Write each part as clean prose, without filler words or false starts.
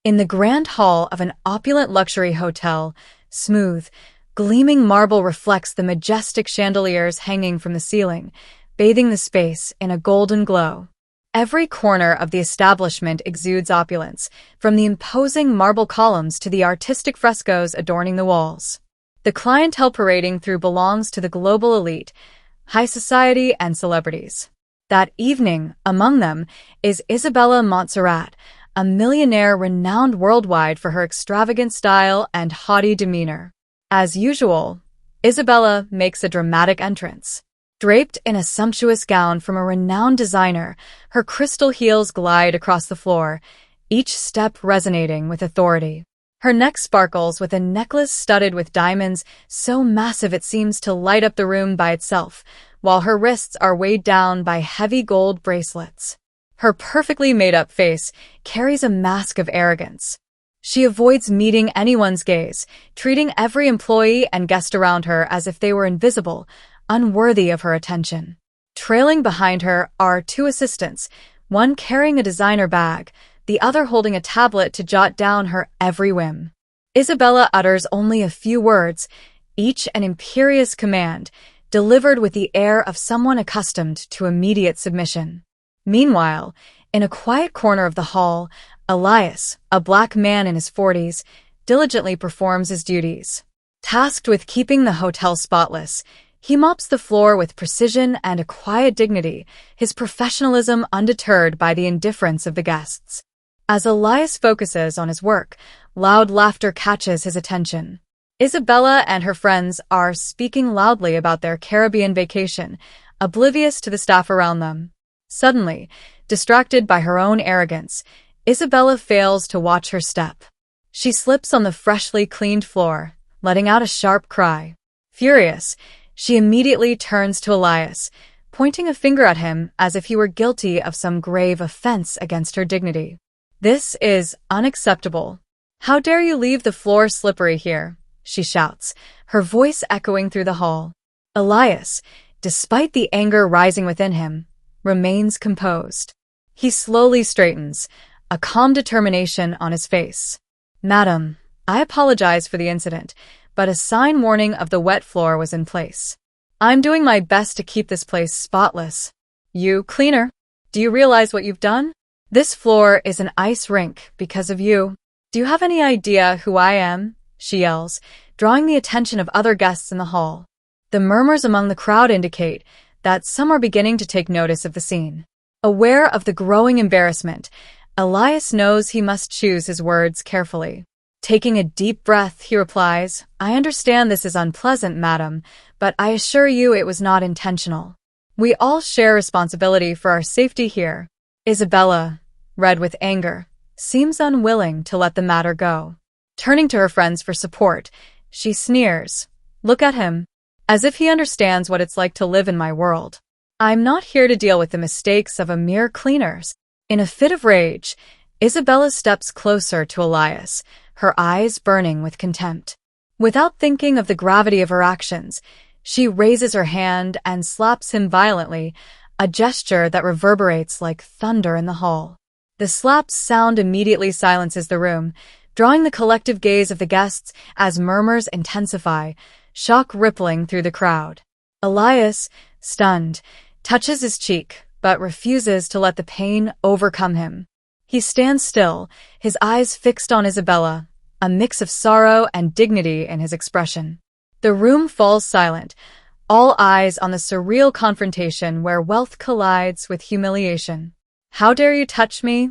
In the grand hall of an opulent luxury hotel, smooth, gleaming marble reflects the majestic chandeliers hanging from the ceiling, bathing the space in a golden glow. Every corner of the establishment exudes opulence, from the imposing marble columns to the artistic frescoes adorning the walls. The clientele parading through belongs to the global elite, high society and celebrities. That evening, among them, is Isabella Montserrat, a millionaire renowned worldwide for her extravagant style and haughty demeanor. As usual, Isabella makes a dramatic entrance. Draped in a sumptuous gown from a renowned designer, her crystal heels glide across the floor, each step resonating with authority. Her neck sparkles with a necklace studded with diamonds so massive it seems to light up the room by itself, while her wrists are weighed down by heavy gold bracelets. Her perfectly made-up face carries a mask of arrogance. She avoids meeting anyone's gaze, treating every employee and guest around her as if they were invisible, unworthy of her attention. Trailing behind her are two assistants, one carrying a designer bag, the other holding a tablet to jot down her every whim. Isabella utters only a few words, each an imperious command, delivered with the air of someone accustomed to immediate submission. Meanwhile, in a quiet corner of the hall, Elias, a black man in his 40s, diligently performs his duties. Tasked with keeping the hotel spotless, he mops the floor with precision and a quiet dignity, his professionalism undeterred by the indifference of the guests. As Elias focuses on his work, loud laughter catches his attention. Isabella and her friends are speaking loudly about their Caribbean vacation, oblivious to the staff around them. Suddenly, distracted by her own arrogance, Isabella fails to watch her step. She slips on the freshly cleaned floor, letting out a sharp cry. Furious, she immediately turns to Elias, pointing a finger at him as if he were guilty of some grave offense against her dignity. "This is unacceptable. How dare you leave the floor slippery here?" she shouts, her voice echoing through the hall. Elias, despite the anger rising within him, remains composed. He slowly straightens, a calm determination on his face. "Madam, I apologize for the incident, but a sign warning of the wet floor was in place. I'm doing my best to keep this place spotless. You, cleaner, do you realize what you've done? This floor is an ice rink because of you. Do you have any idea who I am?" she yells, drawing the attention of other guests in the hall. The murmurs among the crowd indicate that some are beginning to take notice of the scene. Aware of the growing embarrassment, Elias knows he must choose his words carefully. Taking a deep breath, he replies, "I understand this is unpleasant, madam, but I assure you it was not intentional. We all share responsibility for our safety here." Isabella, red with anger, seems unwilling to let the matter go. Turning to her friends for support, she sneers, "Look at him, as if he understands what it's like to live in my world. I'm not here to deal with the mistakes of a mere cleaners." In a fit of rage, Isabella steps closer to Elias, her eyes burning with contempt. Without thinking of the gravity of her actions, she raises her hand and slaps him violently, a gesture that reverberates like thunder in the hall. The slap's sound immediately silences the room, drawing the collective gaze of the guests as murmurs intensify, shock rippling through the crowd. Elias, stunned, touches his cheek, but refuses to let the pain overcome him. He stands still, his eyes fixed on Isabella, a mix of sorrow and dignity in his expression. The room falls silent, all eyes on the surreal confrontation where wealth collides with humiliation. "How dare you touch me?"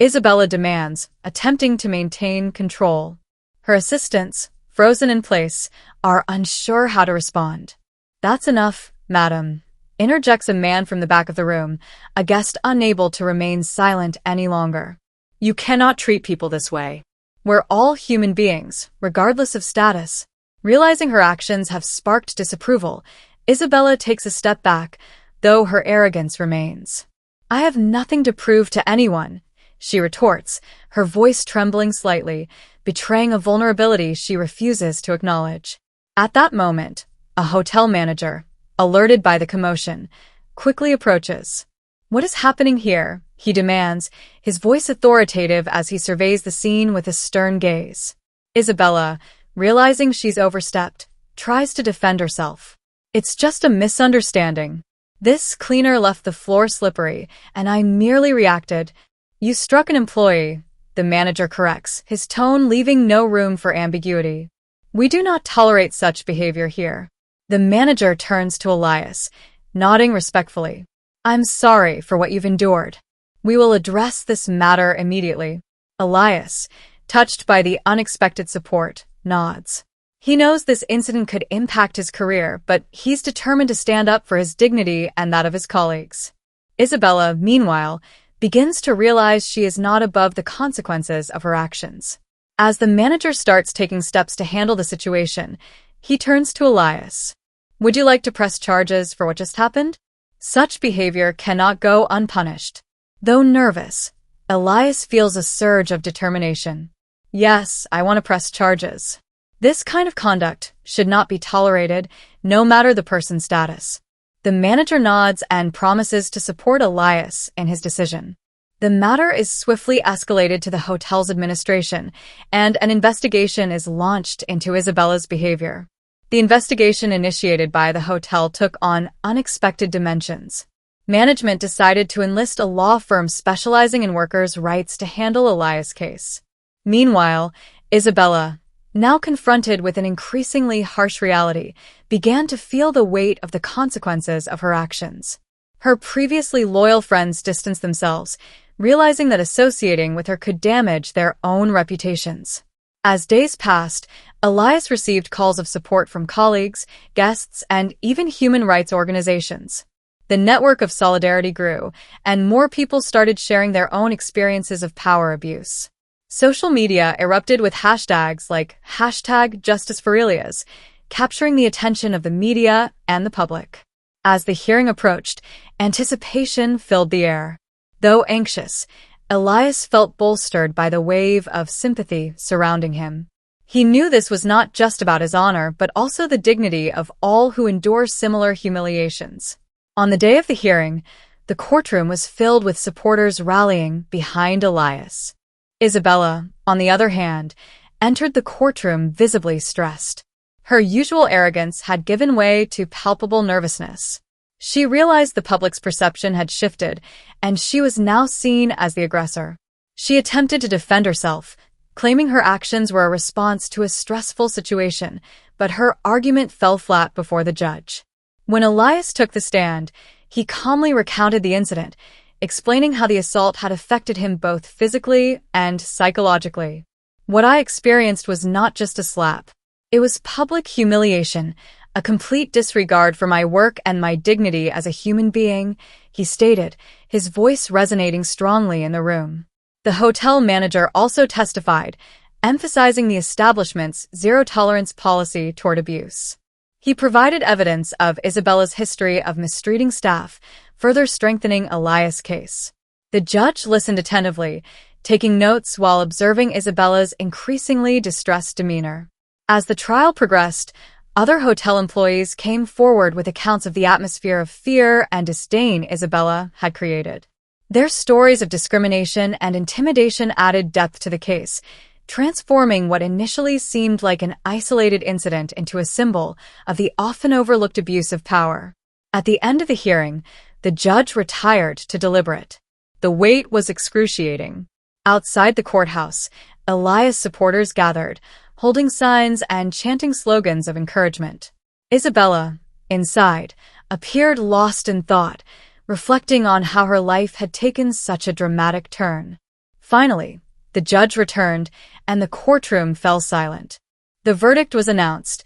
Isabella demands, attempting to maintain control. Her assistants, frozen in place, are unsure how to respond. "That's enough, madam," interjects a man from the back of the room, a guest unable to remain silent any longer. "You cannot treat people this way. We're all human beings, regardless of status." Realizing her actions have sparked disapproval, Isabella takes a step back, though her arrogance remains. "I have nothing to prove to anyone," she retorts, her voice trembling slightly, betraying a vulnerability she refuses to acknowledge. At that moment, a hotel manager, alerted by the commotion, quickly approaches. "What is happening here?" he demands, his voice authoritative as he surveys the scene with a stern gaze. Isabella, realizing she's overstepped, tries to defend herself. It's just a misunderstanding. This cleaner left the floor slippery, and I merely reacted. You struck an employee, the manager corrects, his tone leaving no room for ambiguity. We do not tolerate such behavior here. The manager turns to Elias, nodding respectfully. I'm sorry for what you've endured. We will address this matter immediately. Elias, touched by the unexpected support, nods. He knows this incident could impact his career, but he's determined to stand up for his dignity and that of his colleagues. Isabella, meanwhile, begins to realize she is not above the consequences of her actions. As the manager starts taking steps to handle the situation, he turns to Elias. Would you like to press charges for what just happened? Such behavior cannot go unpunished. Though nervous, Elias feels a surge of determination. Yes, I want to press charges. This kind of conduct should not be tolerated, no matter the person's status. The manager nods and promises to support Elias in his decision. The matter is swiftly escalated to the hotel's administration, and an investigation is launched into Isabella's behavior. The investigation initiated by the hotel took on unexpected dimensions. Management decided to enlist a law firm specializing in workers' rights to handle Elias' case. Meanwhile, Isabella, now confronted with an increasingly harsh reality, began to feel the weight of the consequences of her actions. Her previously loyal friends distanced themselves, realizing that associating with her could damage their own reputations. As days passed, Elias received calls of support from colleagues, guests, and even human rights organizations. The network of solidarity grew, and more people started sharing their own experiences of power abuse. Social media erupted with hashtags like #JusticeForElias, capturing the attention of the media and the public. As the hearing approached, anticipation filled the air. Though anxious, Elias felt bolstered by the wave of sympathy surrounding him. He knew this was not just about his honor, but also the dignity of all who endure similar humiliations. On the day of the hearing, the courtroom was filled with supporters rallying behind Elias. Isabella, on the other hand, entered the courtroom visibly stressed. Her usual arrogance had given way to palpable nervousness. She realized the public's perception had shifted, and she was now seen as the aggressor. She attempted to defend herself, claiming her actions were a response to a stressful situation, but her argument fell flat before the judge. When Elias took the stand, he calmly recounted the incident, explaining how the assault had affected him both physically and psychologically. What I experienced was not just a slap. It was public humiliation, a complete disregard for my work and my dignity as a human being, he stated, his voice resonating strongly in the room. The hotel manager also testified, emphasizing the establishment's zero-tolerance policy toward abuse. He provided evidence of Isabella's history of mistreating staff, further strengthening Elias' case. The judge listened attentively, taking notes while observing Isabella's increasingly distressed demeanor. As the trial progressed, other hotel employees came forward with accounts of the atmosphere of fear and disdain Isabella had created. Their stories of discrimination and intimidation added depth to the case, transforming what initially seemed like an isolated incident into a symbol of the often overlooked abuse of power. At the end of the hearing, the judge retired to deliberate. The wait was excruciating. Outside the courthouse, Elias supporters gathered, holding signs and chanting slogans of encouragement. Isabella, inside, appeared lost in thought, reflecting on how her life had taken such a dramatic turn. Finally, the judge returned, and the courtroom fell silent. The verdict was announced.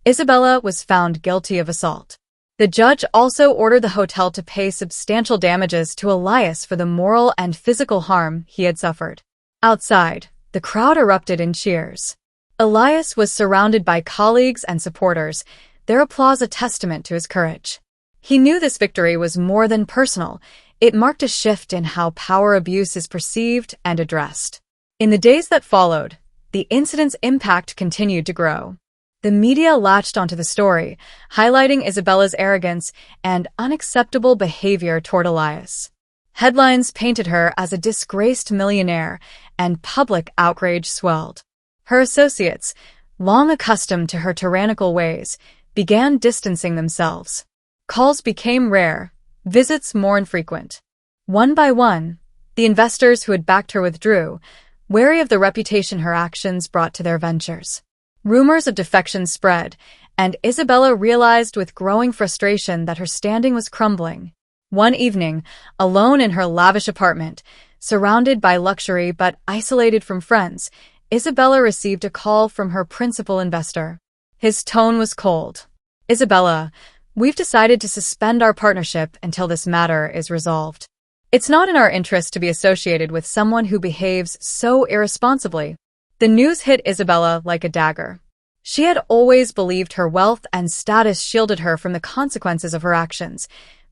Isabella was found guilty of assault. The judge also ordered the hotel to pay substantial damages to Elias for the moral and physical harm he had suffered. Outside, the crowd erupted in cheers. Elias was surrounded by colleagues and supporters, their applause a testament to his courage. He knew this victory was more than personal. It marked a shift in how power abuse is perceived and addressed. In the days that followed, the incident's impact continued to grow. The media latched onto the story, highlighting Isabella's arrogance and unacceptable behavior toward Elias. Headlines painted her as a disgraced millionaire, and public outrage swelled. Her associates, long accustomed to her tyrannical ways, began distancing themselves. Calls became rare, visits more infrequent. One by one, the investors who had backed her withdrew, wary of the reputation her actions brought to their ventures. Rumors of defection spread, and Isabella realized with growing frustration that her standing was crumbling. One evening, alone in her lavish apartment, surrounded by luxury but isolated from friends, Isabella received a call from her principal investor. His tone was cold. "Isabella, we've decided to suspend our partnership until this matter is resolved. It's not in our interest to be associated with someone who behaves so irresponsibly." The news hit Isabella like a dagger. She had always believed her wealth and status shielded her from the consequences of her actions,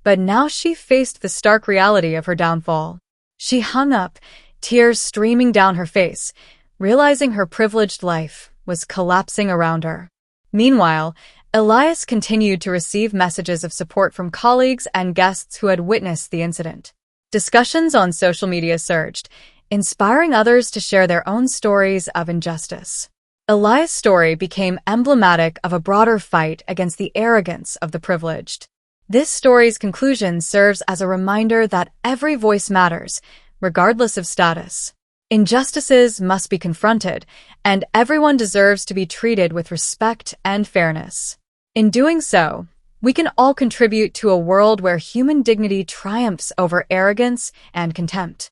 but now she faced the stark reality of her downfall. She hung up, tears streaming down her face, realizing her privileged life was collapsing around her. Meanwhile, Elias continued to receive messages of support from colleagues and guests who had witnessed the incident. Discussions on social media surged, inspiring others to share their own stories of injustice. Elias' story became emblematic of a broader fight against the arrogance of the privileged. This story's conclusion serves as a reminder that every voice matters, regardless of status. Injustices must be confronted, and everyone deserves to be treated with respect and fairness. In doing so, we can all contribute to a world where human dignity triumphs over arrogance and contempt.